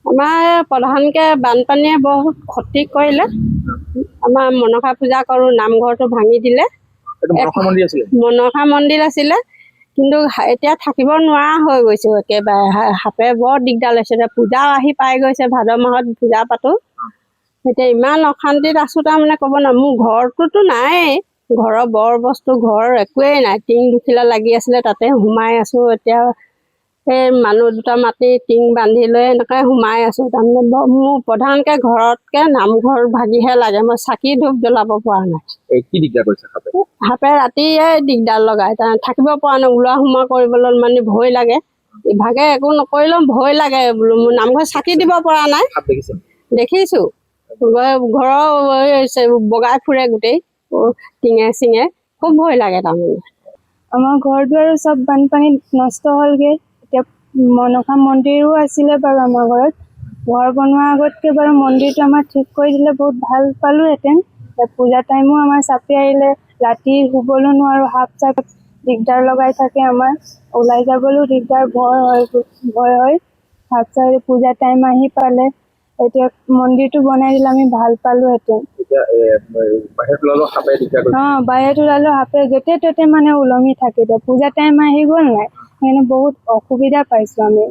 আমাৰ প্ৰধানকৈ বানপানীয়ে বহুত ক্ষতি কৰিলে। আমাৰ মনসা পূজা কৰোঁ, নামঘৰটো ভাঙি দিলে। মনসা মন্দিৰ আছিলে, কিন্তু এতিয়া থাকিব নোৱাৰা হৈ গৈছোঁ একেবাৰে। সাপে বৰ দিগদাৰ লৈছে। এতিয়া পূজাও আহি পাই গৈছে, ভাদ মাহত পূজা পাতোঁ। এতিয়া ইমান অশান্তিত আছোঁ, তাৰমানে ক'ব নোৱাৰোঁ। মোৰ ঘৰটোতো নাইয়ে, ঘৰৰ বৰ বস্তু ঘৰ একোৱেই নাই। টিং দুখিলা লাগি আছিলে, তাতে সোমাই আছোঁ। এতিয়া সেই মানুহ দুটা মাতি টিং বান্ধি লৈ এনেকৈ সোমাই আছোঁ। তাৰমানে মোৰ প্ৰধানকৈ ঘৰতকৈ নামঘৰ ভাগিহে লাগে। মই চাকি ধূপ জ্বলাব পৰা নাই। কি দিগদাৰ কৰিছে সাপে? সাপে ৰাতিয়ে দিগদাৰ লগায়, থাকিব পৰা নাই। ওলোৱা সোমোৱা কৰিবলৈ মানে ভয় লাগে। ইভাগে একো নকৰিলেও ভয় লাগে বোলো। মোৰ নামঘৰত চাকি দিব পৰা নাই। দেখিছোঁ ঘৰৰ বগাই ফুৰে গোটেই টিঙে চিঙে, খুব ভয় লাগে তাৰমানে। আমাৰ ঘৰ দুৱাৰ চব বানপানীত নষ্ট হ'লগৈ। এতিয়া মনসা মন্দিৰো আছিলে বাৰু আমাৰ ঘৰত। ঘৰ বনোৱাৰ আগতকৈ বাৰু মন্দিৰটো আমাৰ ঠিক কৰি দিলে বহুত ভাল পালোঁহেঁতেন। পূজা টাইমো আমাৰ চাপি আহিলে, ৰাতি শুবলৈ নোৱাৰোঁ। সাপ চাপ দিগদাৰ লগাই থাকে আমাৰ, ওলাই যাবলৈও দিগদাৰ, ভয় হয়। সাপ চাপ পূজা টাইম আহি পালে, এতিয়া মন্দিৰটো বনাই দিলে আমি ভাল পালোঁহেঁতেন। বাহিৰত ওলালেও সাপে য'তে ত'তে মানে ওলমি থাকে। এতিয়া পূজা টাইম আহি গ'ল নাই, সেইকাৰণে বহুত অসুবিধা পাইছোঁ আমি।